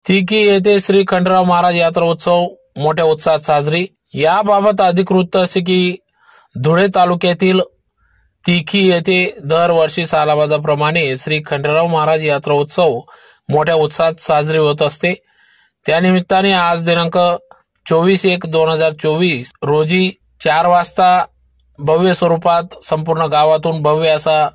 तिकी येथे श्री खंडेराव महाराज यात्रा उत्सव मोठ्या उत्साहात साजरी। याबाबत अधिक वृत्त असे की धुळे तालुक्यातील तिकी येथे दरवर्षी सालाबादाप्रमाणे श्री खंडेराव महाराज यात्रा उत्सव मोठ्या उत्साहात साजरी होत असते। त्यानिमित्ताने आज दिनांक 24/1/2024 रोजी 4 वाजता भव्य स्वरूपात संपूर्ण गावातून भव्य असा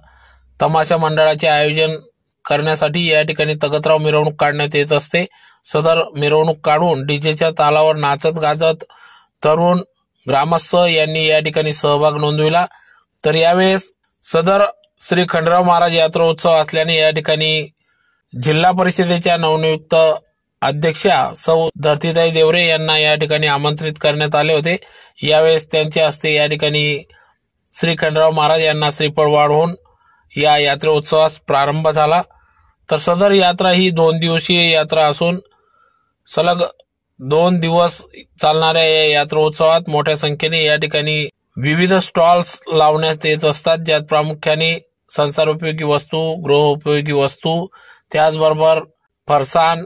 तमाशा मंडळाचे आयोजन करण्यासाठी या ठिकाणी तगतराव मिरवणूक काढण्यात येत असते। सदर मिरवणूक काढून डीजेच्या तालावर नाचत गाजत तरुण ग्रामस्थ यांनी या ठिकाणी सहभाग नोंदविला। तर यावेळेस सदर श्री खंडेराव महाराज यात्रा उत्सव असल्याने या ठिकाणी जिल्हा परिषदेच्या नवनियुक्त अध्यक्षा सौ धरतीताई देवरे यांना या ठिकाणी आमंत्रित करण्यात आले होते। यावेळेस त्यांच्या हस्ते या ठिकाणी श्री खंडेराव महाराज यांना श्रीफळ वाढवून या यात्रा उत्सवास प्रारंभ झाला। तर सदर यात्रा ही 2 दिवसीय यात्रा असून सलग 2 दिवस चालणाऱ्या या यात्रा उत्सवात मोठ्या संख्येने या ठिकाणी विविध स्टॉल्स लावण्यात येत असतात, ज्यात प्रामुख्याने संसारोपयोगी वस्तू, गृहोपयोगी वस्तू, त्याचबरोबर फरसाण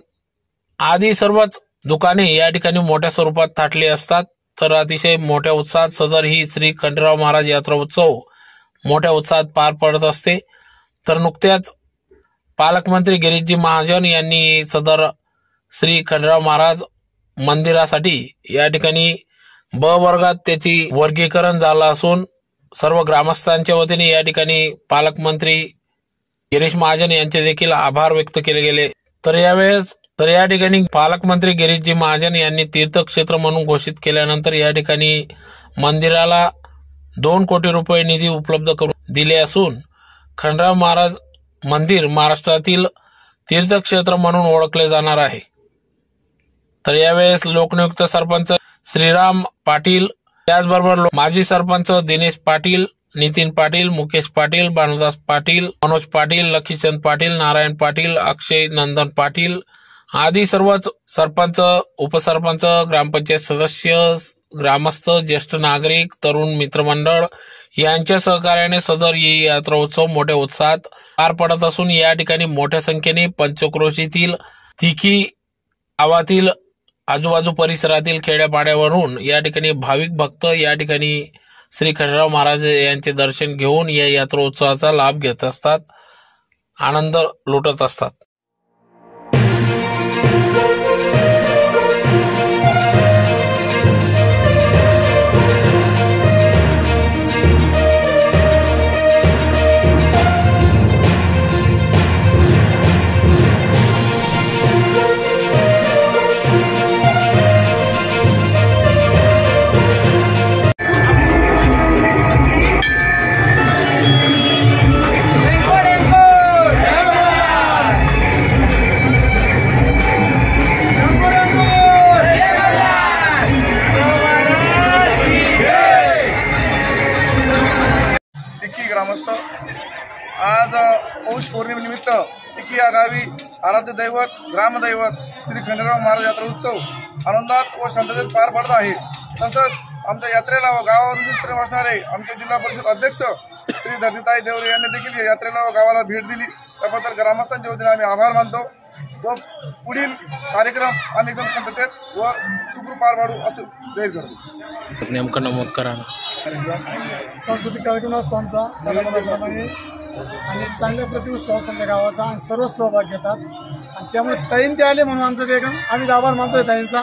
आदी सर्वच दुकाने या ठिकाणी मोठ्या स्वरूपात थाटली असतात। तर अतिशय मोठ्या उत्साहात सदर ही श्री खंडेराव महाराज यात्रा उत्सव मोठ्या उत्साहात पार पडत असते। तर नुकत्याच पालकमंत्री गिरीशजी महाजन यांनी सदर श्री खंडेराव महाराज मंदिरासाठी या ठिकाणी ब वर्गात त्याची वर्गीकरण झालं असून सर्व ग्रामस्थांच्या वतीने या ठिकाणी पालकमंत्री गिरीश महाजन यांचे देखील आभार व्यक्त केले गेले। तर या ठिकाणी पालकमंत्री गिरीशजी महाजन यांनी तीर्थक्षेत्र म्हणून घोषित केल्यानंतर या ठिकाणी मंदिराला 2 कोटी रुपये निधी उपलब्ध करून दिले असून खंडेराव महाराज मंदिर महाराष्ट्रातील तीर्थक्षेत्र म्हणून ओळखले जाणार आहे। तर यावेळेस लोकनियुक्त सरपंच श्रीराम पाटील, त्याचबरोबर माजी सरपंच दिनेश पाटील, नितीन पाटील, मुकेश पाटील, भानुदास पाटील, मनोज पाटील, लखीचंद पाटील, नारायण पाटील, अक्षय नंदन पाटील आदी सर्वच सरपंच, उपसरपंच, ग्रामपंचायत सदस्य, ग्रामस्थ, ज्येष्ठ नागरिक, तरुण मित्रमंडळ यांच्या सहकार्याने सदर ही यात्रा उत्सव मोठ्या उत्साहात पार पडत असून या ठिकाणी मोठ्या संख्येने पंचक्रोशीतील, तिकी गावातील, आजूबाजू परिसरातील खेड्यापाड्यावरून या ठिकाणी भाविक भक्त या ठिकाणी श्री खंडेराव महाराज यांचे दर्शन घेऊन या यात्रा उत्सवाचा लाभ घेत असतात, आनंद लुटत असतात। ग्रामस्थ आज पौष पौर्णिमेनिमित्त तिकी या गावी आराध्य दैवत ग्रामदैवत श्री खंडेराव महाराज यात्रा उत्सव आनंदात व शांततेत पार पडत आहे। तसंच आमच्या यात्रेला व गावावर विशेष प्रेम असणारे आमचे जिल्हा परिषद अध्यक्ष श्री धरतीताई देवरे यांनी देखील यात्रेला व गावाला भेट दिली, त्याबद्दल ग्रामस्थांच्या वतीने आम्ही आभार मानतो व पुढील कार्यक्रम आम्ही एकदम शांततेत व सुखरूप पार पाडू असं जाहीर करतो। नेमकं नमूद करा। सांस्कृतिक कार्यक्रम असतो आमचा सालाबादाप्रमाणे आणि चांगल्या प्रति उत्सव असतो आमच्या गावाचा आणि सर्व सहभाग घेतात आणि त्यामुळे ताईन ते आले म्हणून आमचं ते एकदम आम्ही आभार मानतोय ताईंचा।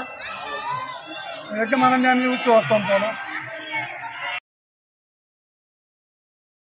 एकदम आनंदी उत्सव असतो आमचा।